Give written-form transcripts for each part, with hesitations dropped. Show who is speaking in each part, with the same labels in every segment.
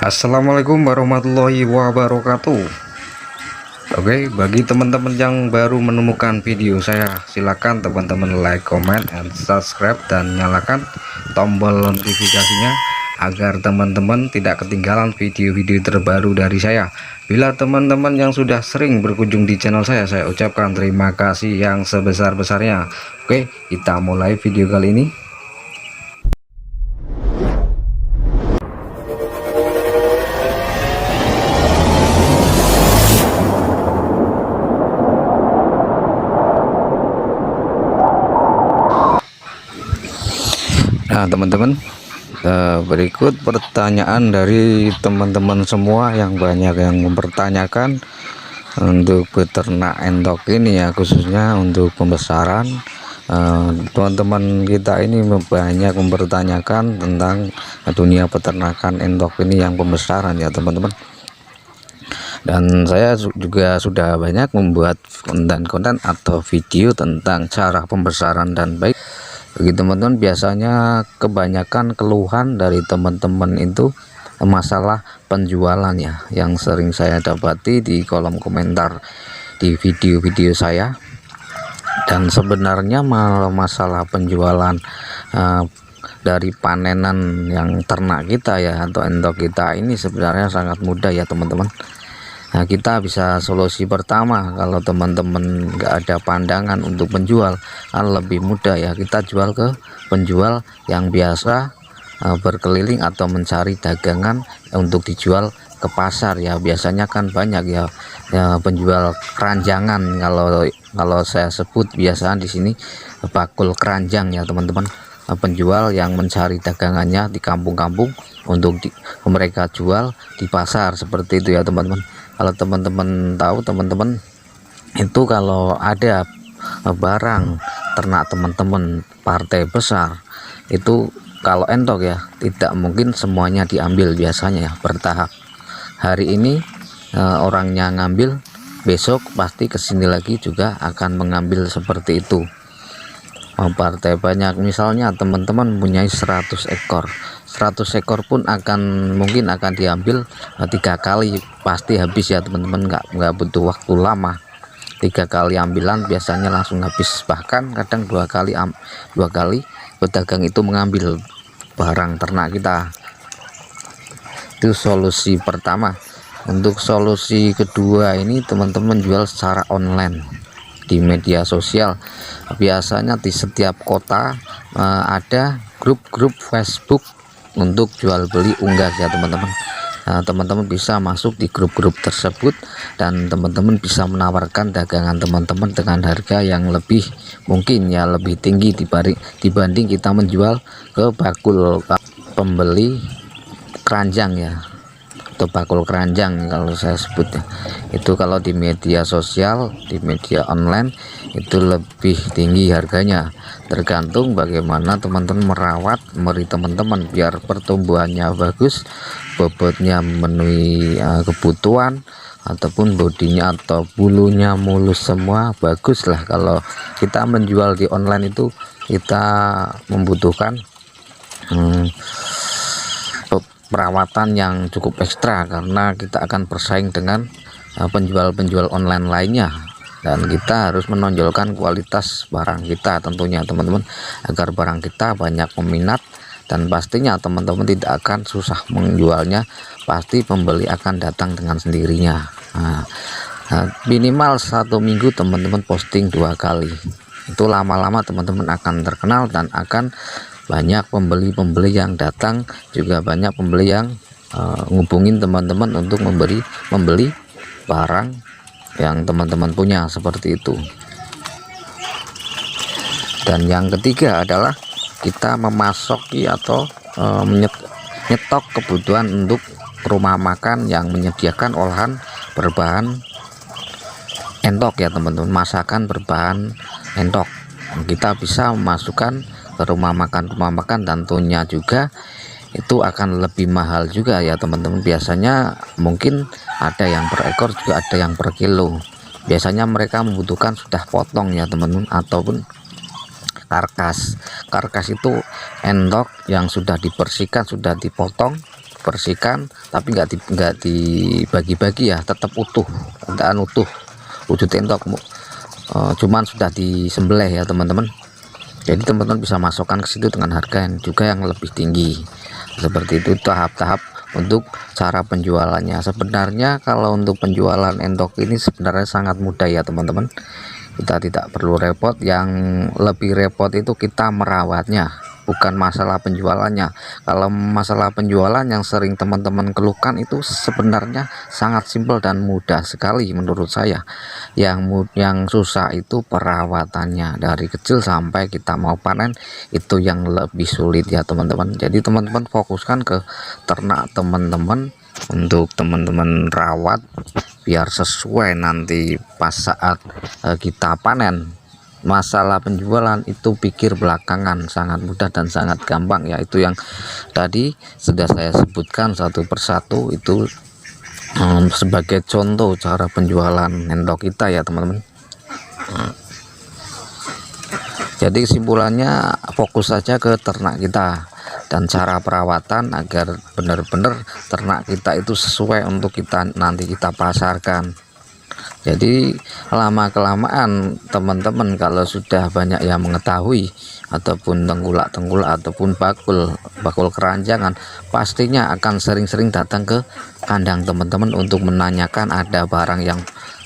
Speaker 1: Assalamualaikum warahmatullahi wabarakatuh. Oke, bagi teman-teman yang baru menemukan video saya, silakan teman-teman like, comment, and subscribe, dan nyalakan tombol notifikasinya agar teman-teman tidak ketinggalan video-video terbaru dari saya. Bila teman-teman yang sudah sering berkunjung di channel saya ucapkan terima kasih yang sebesar-besarnya. Oke, kita mulai video kali ini. Nah teman-teman, berikut pertanyaan dari teman-teman semua yang banyak yang mempertanyakan untuk beternak entok ini ya, khususnya untuk pembesaran. Teman-teman kita ini banyak mempertanyakan tentang dunia peternakan entok ini yang pembesaran ya teman-teman. Dan saya juga sudah banyak membuat konten-konten atau video tentang cara pembesaran dan baik. Bagi teman-teman, biasanya kebanyakan keluhan dari teman-teman itu masalah penjualan ya, yang sering saya dapati di kolom komentar di video-video saya. Dan sebenarnya masalah penjualan dari panenan yang ternak kita ya, atau entok kita ini sebenarnya sangat mudah ya teman-teman. Nah, kita bisa solusi pertama, kalau teman-teman nggak ada pandangan untuk menjual, kan lebih mudah ya, kita jual ke penjual yang biasa berkeliling atau mencari dagangan untuk dijual ke pasar ya. Biasanya kan banyak ya, penjual keranjangan, kalau saya sebut biasanya di sini bakul keranjang ya teman-teman. Penjual yang mencari dagangannya di kampung-kampung untuk mereka jual di pasar, seperti itu ya teman-teman. Kalau teman-teman tahu, teman-teman itu kalau ada barang ternak teman-teman partai besar, itu kalau entok ya tidak mungkin semuanya diambil, biasanya ya bertahap. Hari ini orangnya ngambil, besok pasti kesini lagi juga akan mengambil, seperti itu. Partai banyak, misalnya teman-teman mempunyai 100 ekor pun mungkin akan diambil 3 kali, pasti habis ya teman-teman, nggak butuh waktu lama. 3 kali ambilan biasanya langsung habis, bahkan kadang 2 kali pedagang itu mengambil barang ternak kita. Itu solusi pertama. Untuk solusi kedua ini, teman-teman jual secara online di media sosial. Biasanya di setiap kota ada grup-grup Facebook untuk jual beli unggas ya teman-teman. Teman-teman bisa masuk di grup-grup tersebut dan teman-teman bisa menawarkan dagangan teman-teman dengan harga yang lebih, mungkin ya lebih tinggi dibanding kita menjual ke bakul pembeli keranjang ya, atau bakul keranjang kalau saya sebutnya. Itu kalau di media sosial, di media online itu lebih tinggi harganya, tergantung bagaimana teman-teman merawat teman-teman biar pertumbuhannya bagus, bobotnya memenuhi kebutuhan, ataupun bodinya atau bulunya mulus semua bagus lah. Kalau kita menjual di online itu kita membutuhkan perawatan yang cukup ekstra, karena kita akan bersaing dengan penjual-penjual online lainnya, dan kita harus menonjolkan kualitas barang kita tentunya teman-teman, agar barang kita banyak peminat, dan pastinya teman-teman tidak akan susah menjualnya, pasti pembeli akan datang dengan sendirinya. Minimal 1 minggu teman-teman posting 2 kali, itu lama-lama teman-teman akan terkenal dan akan banyak pembeli-pembeli yang datang, juga banyak pembeli yang ngubungin teman-teman untuk membeli barang yang teman-teman punya, seperti itu. Dan yang ketiga adalah kita memasoki atau nyetok kebutuhan untuk rumah makan yang menyediakan olahan berbahan entok ya teman-teman, masakan berbahan entok. Kita bisa memasukkan ke rumah makan, dan tentunya juga itu akan lebih mahal juga ya teman-teman. Biasanya mungkin ada yang per ekor, juga ada yang per kilo. Biasanya mereka membutuhkan sudah potong ya teman-teman, ataupun karkas itu entok yang sudah dibersihkan, sudah dipotong, dibersihkan, tapi nggak dibagi-bagi ya, tetap utuh, utuh wujud endok, cuman sudah disembelih ya teman-teman. Jadi teman-teman bisa masukkan ke situ dengan harga yang juga yang lebih tinggi. Seperti itu tahap-tahap untuk cara penjualannya. Sebenarnya kalau untuk penjualan endok ini sebenarnya sangat mudah ya teman-teman. Kita tidak perlu repot, yang lebih repot itu kita merawatnya, bukan masalah penjualannya. Kalau masalah penjualan yang sering teman-teman keluhkan itu sebenarnya sangat simpel dan mudah sekali menurut saya. Yang susah itu perawatannya, dari kecil sampai kita mau panen itu yang lebih sulit ya teman-teman. Jadi teman-teman fokuskan ke ternak teman-teman, untuk teman-teman rawat biar sesuai nanti pas saat kita panen. Masalah penjualan itu pikir belakangan, sangat mudah dan sangat gampang ya. Itu yang tadi sudah saya sebutkan satu persatu, itu sebagai contoh cara penjualan endok kita ya teman-teman. Jadi kesimpulannya, fokus saja ke ternak kita dan cara perawatan agar benar-benar ternak kita itu sesuai untuk nanti kita pasarkan. Jadi lama-kelamaan teman-teman kalau sudah banyak yang mengetahui, ataupun tenggulak ataupun bakul keranjangan, pastinya akan sering-sering datang ke kandang teman-teman untuk menanyakan ada barang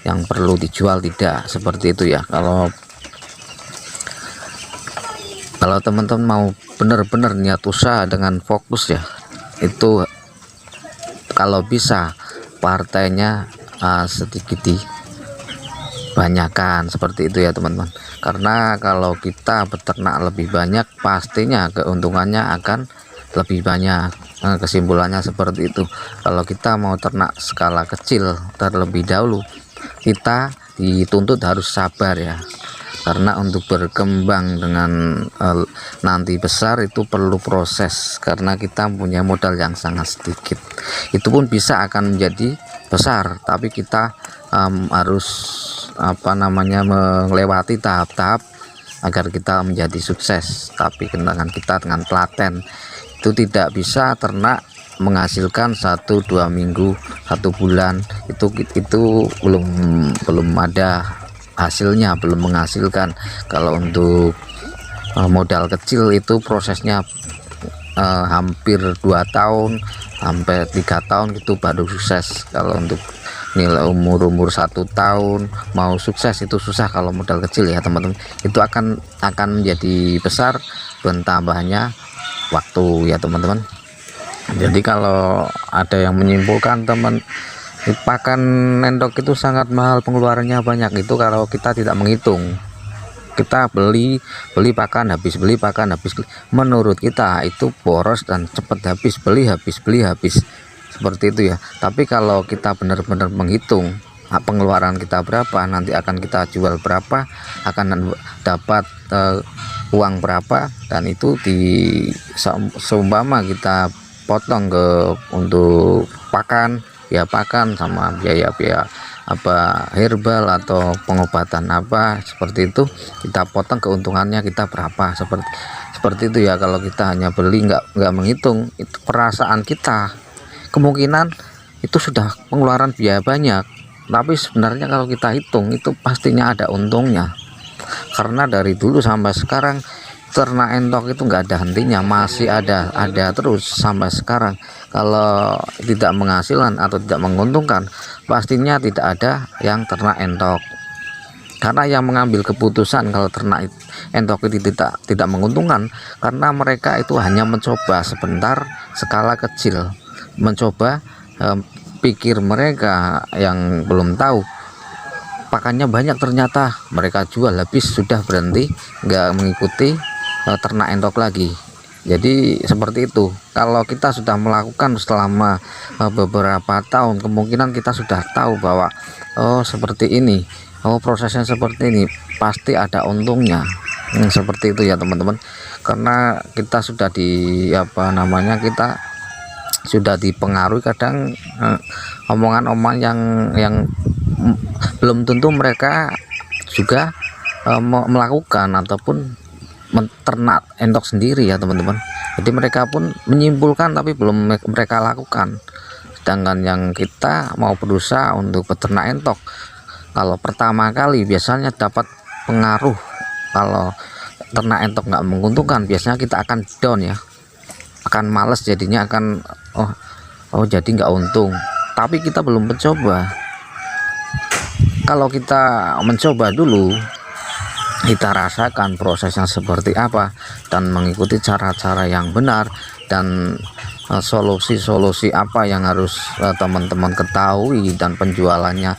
Speaker 1: yang perlu dijual tidak, seperti itu ya. Kalau teman-teman mau benar-benar niat usaha dengan fokus ya, itu kalau bisa partainya sedikit dibanyakan, seperti itu ya teman-teman. Karena kalau kita beternak lebih banyak, pastinya keuntungannya akan lebih banyak. Kesimpulannya seperti itu. Kalau kita mau ternak skala kecil terlebih dahulu, kita dituntut harus sabar ya. Karena untuk berkembang dengan nanti besar itu perlu proses, karena kita punya modal yang sangat sedikit. Itu pun bisa akan menjadi besar, tapi kita harus melewati tahap-tahap agar kita menjadi sukses. Tapi dengan kita dengan telaten, itu tidak bisa ternak menghasilkan 1-2 minggu, 1 bulan itu belum ada hasilnya, belum menghasilkan. Kalau untuk modal kecil itu prosesnya hampir 2 tahun sampai 3 tahun itu baru sukses. Kalau untuk nilai umur 1 tahun mau sukses itu susah kalau modal kecil ya teman-teman. Itu akan menjadi besar bertambahnya waktu ya teman-teman. Jadi kalau ada yang menyimpulkan pakan endok itu sangat mahal, pengeluarannya banyak, itu kalau kita tidak menghitung. Kita beli pakan habis, menurut kita itu boros dan cepat habis, beli habis seperti itu ya. Tapi kalau kita benar-benar menghitung pengeluaran kita berapa, nanti akan kita jual berapa, akan dapat uang berapa, dan itu seumpama kita potong untuk pakan sama biaya herbal atau pengobatan seperti itu, kita potong keuntungannya kita berapa, seperti itu ya. Kalau kita hanya beli nggak menghitung, itu perasaan kita kemungkinan itu sudah pengeluaran biaya banyak, tapi sebenarnya kalau kita hitung itu pastinya ada untungnya. Karena dari dulu sampai sekarang ternak endok itu nggak ada hentinya, masih ada terus sampai sekarang. Kalau tidak menghasilkan atau tidak menguntungkan, pastinya tidak ada yang ternak endok. Karena yang mengambil keputusan kalau ternak endok ini tidak menguntungkan, karena mereka itu hanya mencoba sebentar, skala kecil, mencoba, pikir mereka yang belum tahu pakannya banyak, ternyata mereka jual habis, sudah berhenti, nggak mengikuti ternak endok lagi. Jadi seperti itu. Kalau kita sudah melakukan selama beberapa tahun, kemungkinan kita sudah tahu bahwa seperti ini, prosesnya seperti ini, pasti ada untungnya. Seperti itu ya teman-teman. Karena kita sudah kita sudah dipengaruhi kadang omongan-omongan yang belum tentu mereka juga melakukan ataupun menternak endok sendiri ya teman-teman. Jadi mereka pun menyimpulkan tapi belum mereka lakukan. Sedangkan yang kita mau berusaha untuk peternak entok, kalau pertama kali biasanya dapat pengaruh. Kalau ternak entok nggak menguntungkan, biasanya kita akan down ya, akan males, jadinya akan oh jadi nggak untung. Tapi kita belum mencoba. Kalau kita mencoba dulu, kita rasakan prosesnya seperti apa dan mengikuti cara-cara yang benar dan solusi-solusi apa yang harus teman-teman ketahui, dan penjualannya,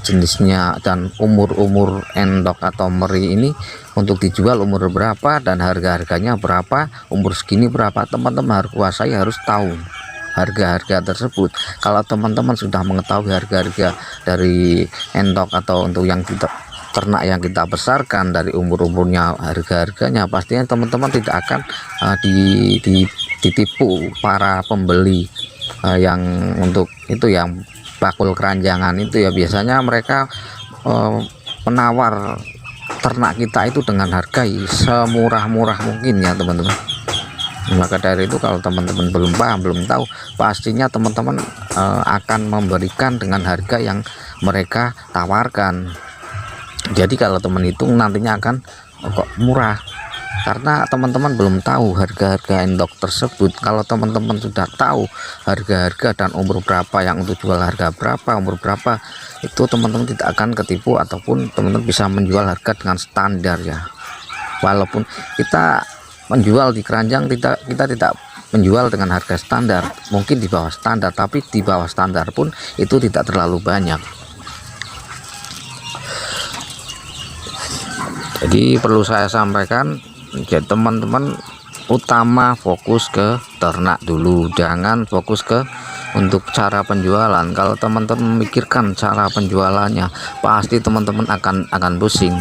Speaker 1: jenisnya, dan umur endok atau meri ini untuk dijual umur berapa dan harga-harganya berapa, umur segini berapa, teman-teman harus kuasai, harus tahu harga-harga tersebut. Kalau teman-teman sudah mengetahui harga-harga dari endok atau untuk yang kita ternak yang kita besarkan dari umurnya, harga-harganya, pastinya teman-teman tidak akan ditipu para pembeli yang untuk itu, yang bakul keranjangan itu ya. Biasanya mereka menawar ternak kita itu dengan harga semurah-murah mungkin ya teman-teman. Maka dari itu, kalau teman-teman belum paham, belum tahu, pastinya teman-teman akan memberikan dengan harga yang mereka tawarkan. Jadi kalau teman hitung nantinya akan kok murah, karena teman-teman belum tahu harga-harga endok tersebut. Kalau teman-teman sudah tahu harga-harga dan umur berapa yang untuk jual, harga berapa, umur berapa, itu teman-teman tidak akan ketipu, ataupun teman-teman bisa menjual harga dengan standar ya. Walaupun kita menjual di keranjang, kita tidak menjual dengan harga standar, mungkin di bawah standar, tapi di bawah standar pun itu tidak terlalu banyak. Jadi perlu saya sampaikan, ya teman-teman, utama fokus ke ternak dulu, jangan fokus ke untuk cara penjualan. Kalau teman-teman memikirkan cara penjualannya, pasti teman-teman akan pusing,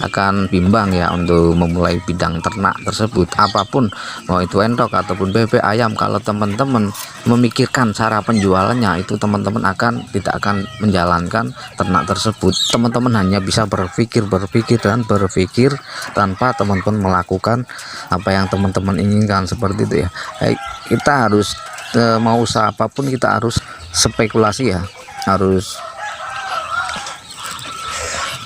Speaker 1: akan bimbang ya untuk memulai bidang ternak tersebut, apapun, mau itu endok ataupun bebek, ayam. Kalau teman-teman memikirkan cara penjualannya, itu teman-teman tidak akan menjalankan ternak tersebut. Teman-teman hanya bisa berpikir tanpa teman-teman melakukan apa yang teman-teman inginkan, seperti itu ya. Kita harus mau usaha apapun, kita harus spekulasi ya, harus,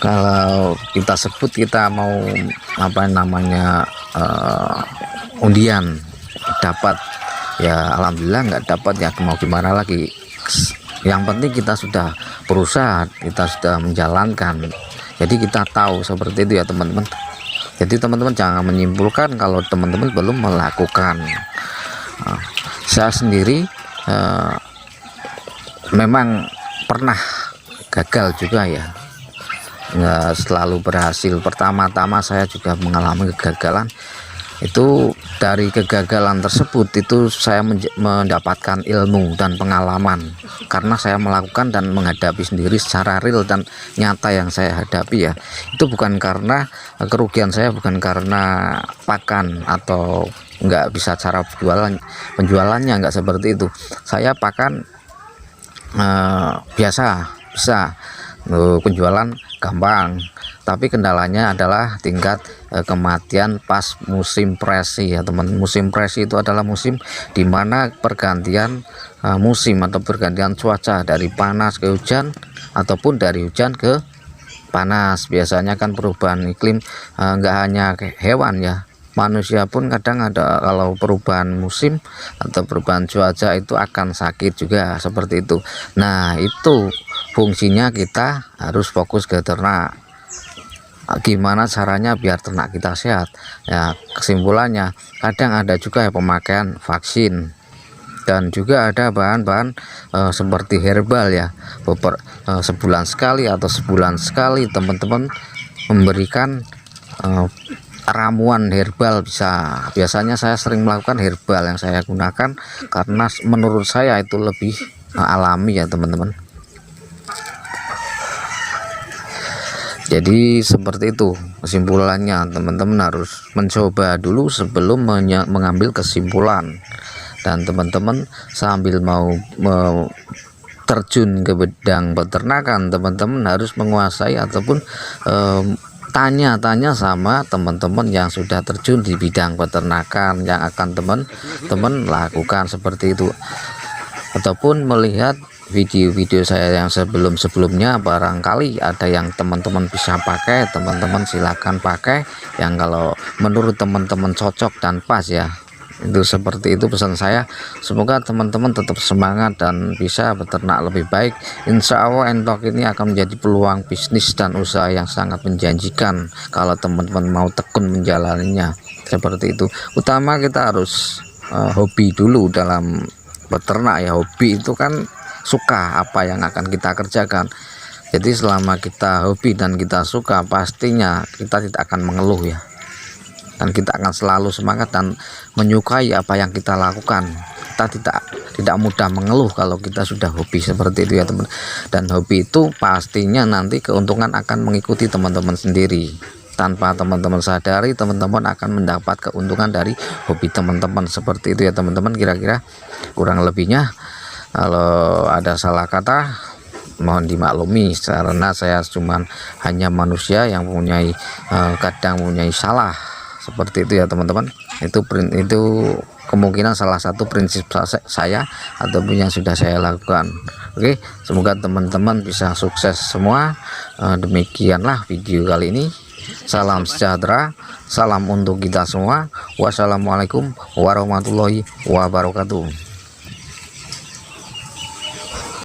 Speaker 1: kalau kita sebut kita mau apa namanya undian dapat ya, alhamdulillah. Nggak dapat ya mau gimana lagi, yang penting kita sudah berusaha, kita sudah menjalankan, jadi kita tahu, seperti itu ya teman-teman. Jadi teman-teman jangan menyimpulkan kalau teman-teman belum melakukan. Saya sendiri memang pernah gagal juga ya, nggak selalu berhasil. Pertama-tama saya juga mengalami kegagalan. Itu dari kegagalan tersebut itu saya mendapatkan ilmu dan pengalaman, karena saya melakukan dan menghadapi sendiri secara real dan nyata yang saya hadapi ya. Itu bukan karena kerugian saya, bukan karena pakan atau nggak bisa cara penjualannya, nggak seperti itu. Saya pakan biasa, bisa penjualan gampang, tapi kendalanya adalah tingkat kematian pas musim presi ya teman. Musim presi itu adalah musim dimana pergantian musim atau pergantian cuaca dari panas ke hujan, ataupun dari hujan ke panas. Biasanya kan perubahan iklim nggak hanya hewan ya, manusia pun kadang ada, kalau perubahan musim atau perubahan cuaca itu akan sakit juga, seperti itu. Nah, itu fungsinya kita harus fokus ke ternak. Gimana caranya biar ternak kita sehat ya? Kesimpulannya, kadang ada juga ya pemakaian vaksin, dan juga ada bahan-bahan seperti herbal ya, sebulan sekali atau sebulan sekali teman-teman memberikan ramuan herbal. Biasanya saya sering melakukan herbal yang saya gunakan, karena menurut saya itu lebih alami ya teman-teman. Jadi seperti itu kesimpulannya, teman-teman harus mencoba dulu sebelum mengambil kesimpulan. Dan teman-teman sambil mau terjun ke bidang peternakan, teman-teman harus menguasai ataupun tanya-tanya sama teman-teman yang sudah terjun di bidang peternakan yang akan teman-teman lakukan seperti itu, ataupun melihat video-video saya yang sebelum-sebelumnya, barangkali ada yang teman-teman bisa pakai, teman-teman silakan pakai yang kalau menurut teman-teman cocok dan pas ya. Itu seperti itu pesan saya. Semoga teman-teman tetap semangat dan bisa beternak lebih baik. Insya Allah entok ini akan menjadi peluang bisnis dan usaha yang sangat menjanjikan kalau teman-teman mau tekun menjalaninya seperti itu. Utama kita harus hobi dulu dalam beternak ya. Hobi itu kan suka apa yang akan kita kerjakan. Jadi selama kita hobi dan kita suka, pastinya kita tidak akan mengeluh ya, dan kita akan selalu semangat dan menyukai apa yang kita lakukan. Kita tidak mudah mengeluh kalau kita sudah hobi seperti itu ya teman. Dan hobi itu pastinya nanti keuntungan akan mengikuti teman-teman sendiri. Tanpa teman-teman sadari, teman-teman akan mendapat keuntungan dari hobi teman-teman seperti itu ya teman-teman. Kira-kira kurang lebihnya, kalau ada salah kata mohon dimaklumi, karena saya cuman hanya manusia yang mempunyai kadang mempunyai salah seperti itu ya teman-teman. Itu kemungkinan salah satu prinsip saya ataupun yang sudah saya lakukan. Oke, semoga teman-teman bisa sukses semua. Demikianlah video kali ini. Salam sejahtera, salam untuk kita semua. Wassalamualaikum warahmatullahi wabarakatuh.